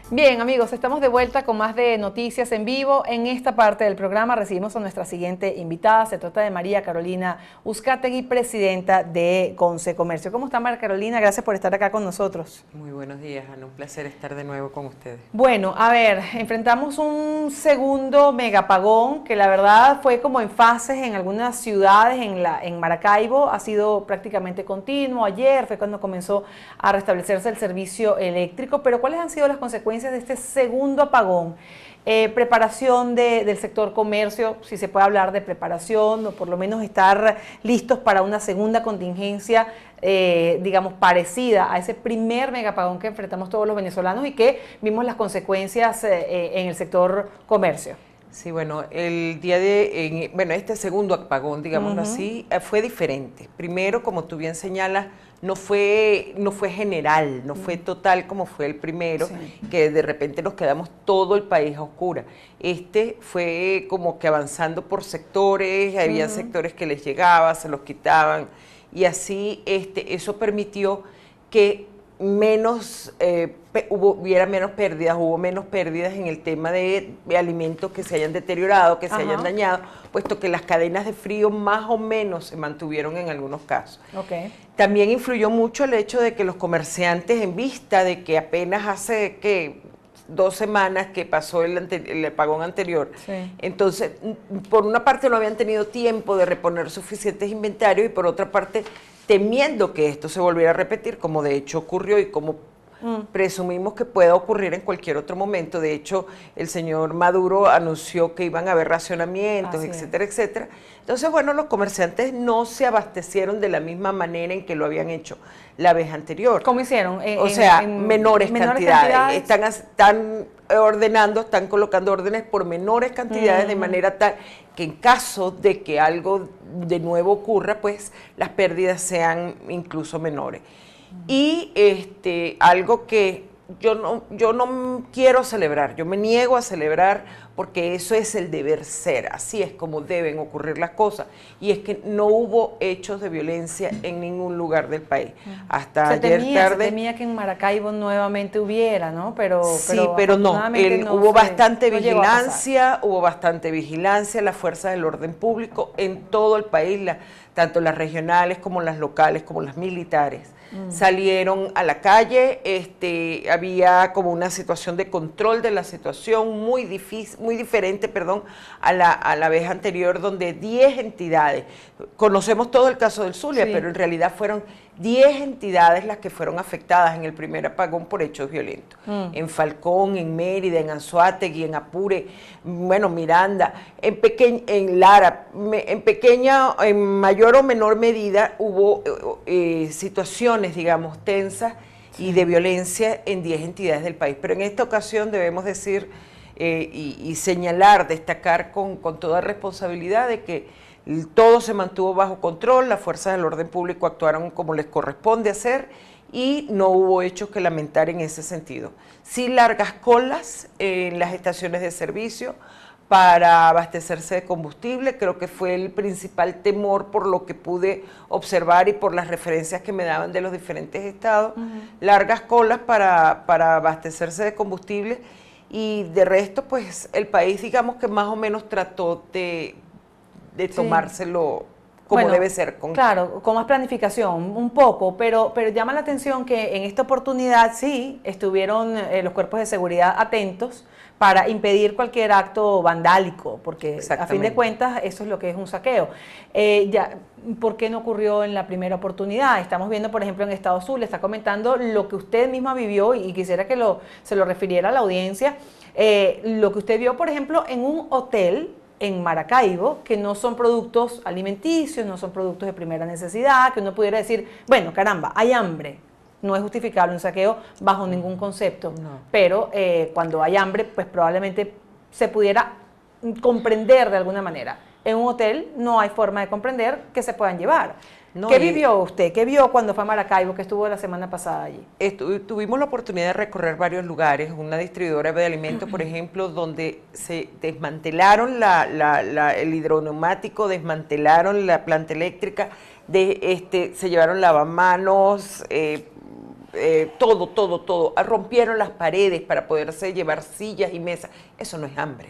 Bien, amigos, estamos de vuelta con más de noticias en vivo. En esta parte del programa recibimos a nuestra siguiente invitada. Se trata de María Carolina Uzcategui, presidenta de Conce Comercio. ¿Cómo está, María Carolina? Gracias por estar acá con nosotros. Muy buenos días, Ana. Un placer estar de nuevo con ustedes. Bueno, a ver, enfrentamos un segundo megapagón que la verdad fue como en fases en algunas ciudades. En Maracaibo ha sido prácticamente continuo. Ayer fue cuando comenzó a restablecerse el servicio eléctrico. Pero ¿cuáles han sido las consecuencias de este segundo apagón? Preparación del sector comercio, si se puede hablar de preparación, o por lo menos estar listos para una segunda contingencia, digamos, parecida a ese primer megapagón que enfrentamos todos los venezolanos y que vimos las consecuencias en el sector comercio. Sí, bueno, el día de, este segundo apagón, digámoslo así, fue diferente. Primero, como tú bien señalas, no fue general, no fue total como fue el primero, que de repente nos quedamos todo el país a oscuras. Este fue como que avanzando por sectores, había sectores que les llegaba, se los quitaban, y así eso permitió que hubiera menos pérdidas, hubo menos pérdidas en el tema de alimentos que se hayan deteriorado, que se hayan dañado, puesto que las cadenas de frío más o menos se mantuvieron en algunos casos. También influyó mucho el hecho de que los comerciantes, en vista de que apenas hace 2 semanas que pasó el apagón anterior, entonces por una parte no habían tenido tiempo de reponer suficientes inventarios y por otra parte temiendo que esto se volviera a repetir, como de hecho ocurrió y como presumimos que pueda ocurrir en cualquier otro momento. De hecho, el señor Maduro anunció que iban a haber racionamientos, etcétera, etcétera. Entonces, bueno, los comerciantes no se abastecieron de la misma manera en que lo habían hecho la vez anterior. ¿Cómo hicieron? Menores cantidades. Están colocando órdenes por menores cantidades, de manera tal que en caso de que algo de nuevo ocurra, pues las pérdidas sean incluso menores. Y algo que yo no quiero celebrar, yo me niego a celebrar porque eso es el deber ser, así es como deben ocurrir las cosas, y es que no hubo hechos de violencia en ningún lugar del país. Hasta ayer tarde se temía que en Maracaibo nuevamente hubiera, ¿no? Pero no, hubo bastante vigilancia, las fuerzas del orden público en todo el país, tanto las regionales como las locales como las militares. Salieron a la calle, había como una situación de control de la situación muy diferente, a la vez anterior, donde 10 entidades, conocemos todo el caso del Zulia, pero en realidad fueron 10 entidades las que fueron afectadas en el primer apagón por hechos violentos. En Falcón, en Mérida, en Anzoátegui, en Apure, Miranda, en Lara, en mayor o menor medida hubo situaciones, digamos, tensas y de violencia en 10 entidades del país. Pero en esta ocasión debemos decir y señalar, destacar con toda responsabilidad de que todo se mantuvo bajo control, las fuerzas del orden público actuaron como les corresponde hacer y no hubo hechos que lamentar en ese sentido. Sí, largas colas en las estaciones de servicio para abastecerse de combustible, creo que fue el principal temor por lo que pude observar y por las referencias que me daban de los diferentes estados, largas colas para abastecerse de combustible, y de resto pues el país, digamos que más o menos trató de tomárselo como debe ser. Claro, con más planificación, un poco, pero llama la atención que en esta oportunidad sí estuvieron los cuerpos de seguridad atentos para impedir cualquier acto vandálico, porque a fin de cuentas eso es lo que es un saqueo. ¿Por qué no ocurrió en la primera oportunidad? Estamos viendo, por ejemplo, en Estado Sur, le está comentando lo que usted misma vivió y quisiera que se lo refiriera a la audiencia, lo que usted vio, por ejemplo, en un hotel en Maracaibo, que no son productos alimenticios, no son productos de primera necesidad, que uno pudiera decir, bueno, caramba, hay hambre. No es justificable un saqueo bajo ningún concepto, pero cuando hay hambre, pues probablemente se pudiera comprender de alguna manera. En un hotel no hay forma de comprender que se puedan llevar. ¿Qué vivió usted? ¿Qué vio cuando fue a Maracaibo, que estuvo la semana pasada allí? Tuvimos la oportunidad de recorrer varios lugares, una distribuidora de alimentos, por ejemplo, donde se desmantelaron el hidroneumático, desmantelaron la planta eléctrica, se llevaron lavamanos, todo. Rompieron las paredes para poderse llevar sillas y mesas. Eso no es hambre.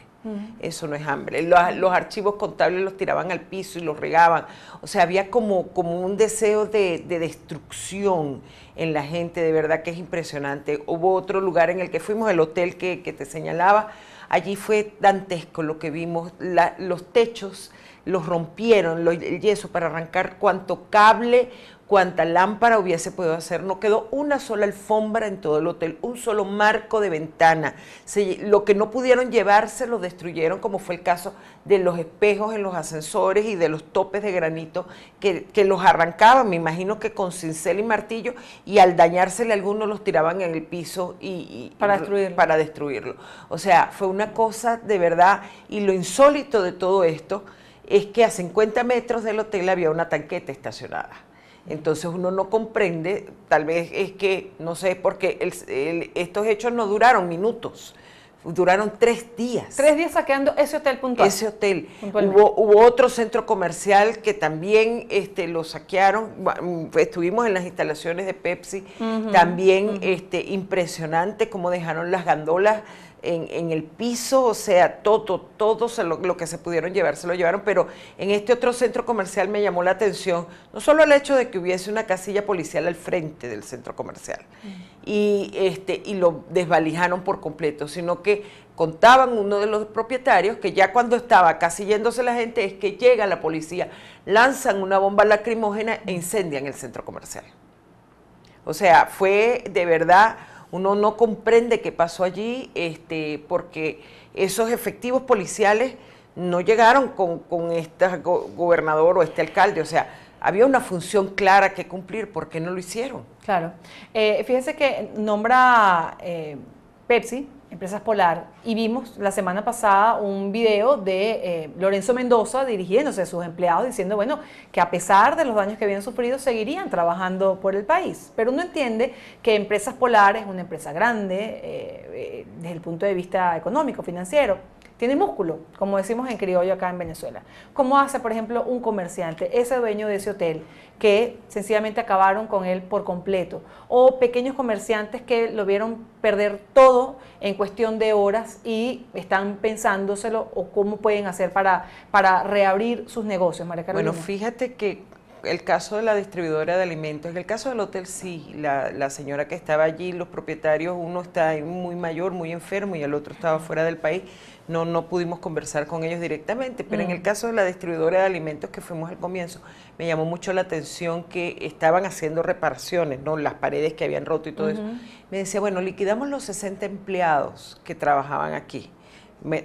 Eso no es hambre. Los archivos contables los tiraban al piso y los regaban. O sea, había como un deseo de destrucción en la gente, de verdad que es impresionante. Hubo otro lugar en el que fuimos, el hotel que te señalaba. Allí fue dantesco lo que vimos. Los techos los rompieron, el yeso, para arrancar cuanto cable, cuanta lámpara hubiese podido hacer. No quedó una sola alfombra en todo el hotel, un solo marco de ventana. Lo que no pudieron llevarse lo destruyeron, como fue el caso de los espejos en los ascensores y de los topes de granito que los arrancaban, me imagino que con cincel y martillo, y al dañársele a algunos los tiraban en el piso para destruirlo. O sea, fue una cosa de verdad, y lo insólito de todo esto es que a 50 metros del hotel había una tanqueta estacionada. Entonces uno no comprende, tal vez es que, no sé, porque estos hechos no duraron minutos, duraron 3 días. 3 días saqueando ese hotel puntual. Ese hotel. Hubo otro centro comercial que también lo saquearon. Estuvimos en las instalaciones de Pepsi, también impresionante cómo dejaron las gandolas en el piso, o sea, todo lo que se pudieron llevar, se lo llevaron, pero en este otro centro comercial me llamó la atención, no solo el hecho de que hubiese una casilla policial al frente del centro comercial, y lo desvalijaron por completo, sino que contaban uno de los propietarios que ya cuando estaba casi yéndose la gente, es que llega la policía, lanzan una bomba lacrimógena e incendian el centro comercial. O sea, fue de verdad... Uno no comprende qué pasó allí, porque esos efectivos policiales no llegaron con este gobernador o este alcalde. O sea, había una función clara que cumplir. ¿Por qué no lo hicieron? Claro. Fíjese que nombra Pepsi, Empresas Polar, y vimos la semana pasada un video de Lorenzo Mendoza dirigiéndose a sus empleados diciendo, bueno, que a pesar de los daños que habían sufrido, seguirían trabajando por el país. Pero uno entiende que Empresas Polar es una empresa grande desde el punto de vista económico, financiero. Tiene músculo, como decimos en criollo acá en Venezuela. ¿Cómo hace, por ejemplo, un comerciante, ese dueño de ese hotel, que sencillamente acabaron con él por completo? O pequeños comerciantes que lo vieron perder todo en cuestión de horas y están pensándoselo, o cómo pueden hacer para reabrir sus negocios, María Carolina. Bueno, fíjate que el caso de la distribuidora de alimentos, en el caso del hotel sí, la señora que estaba allí, los propietarios, uno está muy mayor, muy enfermo, y el otro estaba fuera del país. No pudimos conversar con ellos directamente, pero en el caso de la distribuidora de alimentos que fuimos al comienzo, me llamó mucho la atención que estaban haciendo reparaciones, ¿no? Las paredes que habían roto y todo eso. Me decía, bueno, liquidamos los 60 empleados que trabajaban aquí.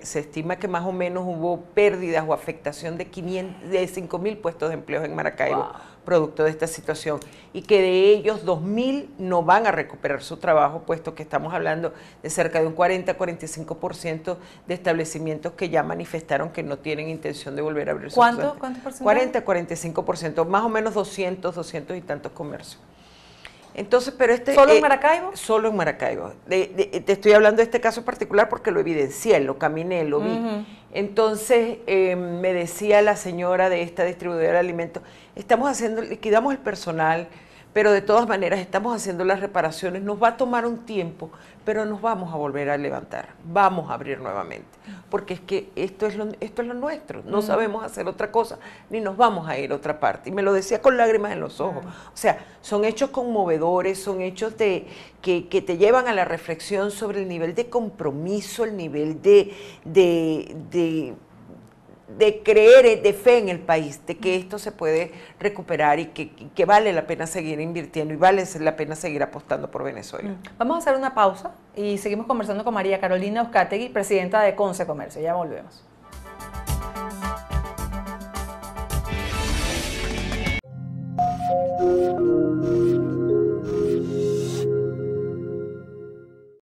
Se estima que más o menos hubo pérdidas o afectación de 5.000 puestos de empleo en Maracaibo, producto de esta situación, y que de ellos 2.000 no van a recuperar su trabajo, puesto que estamos hablando de cerca de un 40-45% de establecimientos que ya manifestaron que no tienen intención de volver a abrir sus puertas. ¿Cuánto porcentaje? 40-45%, más o menos 200 y tantos comercios. Entonces, pero ¿Solo en Maracaibo? Solo en Maracaibo. Te estoy hablando de este caso particular porque lo evidencié, lo caminé, lo vi. Entonces, me decía la señora de esta distribuidora de alimentos, liquidamos el personal, pero de todas maneras estamos haciendo las reparaciones, nos va a tomar un tiempo, pero nos vamos a volver a levantar, vamos a abrir nuevamente, porque es que esto es lo nuestro, no sabemos hacer otra cosa, ni nos vamos a ir a otra parte. Y me lo decía con lágrimas en los ojos. O sea, son hechos conmovedores, son hechos que te llevan a la reflexión sobre el nivel de compromiso, el nivel de creer, de fe en el país, de que esto se puede recuperar y que vale la pena seguir invirtiendo y vale la pena seguir apostando por Venezuela. Vamos a hacer una pausa y seguimos conversando con María Carolina Uzcategui, presidenta de Conce Comercio. Ya volvemos.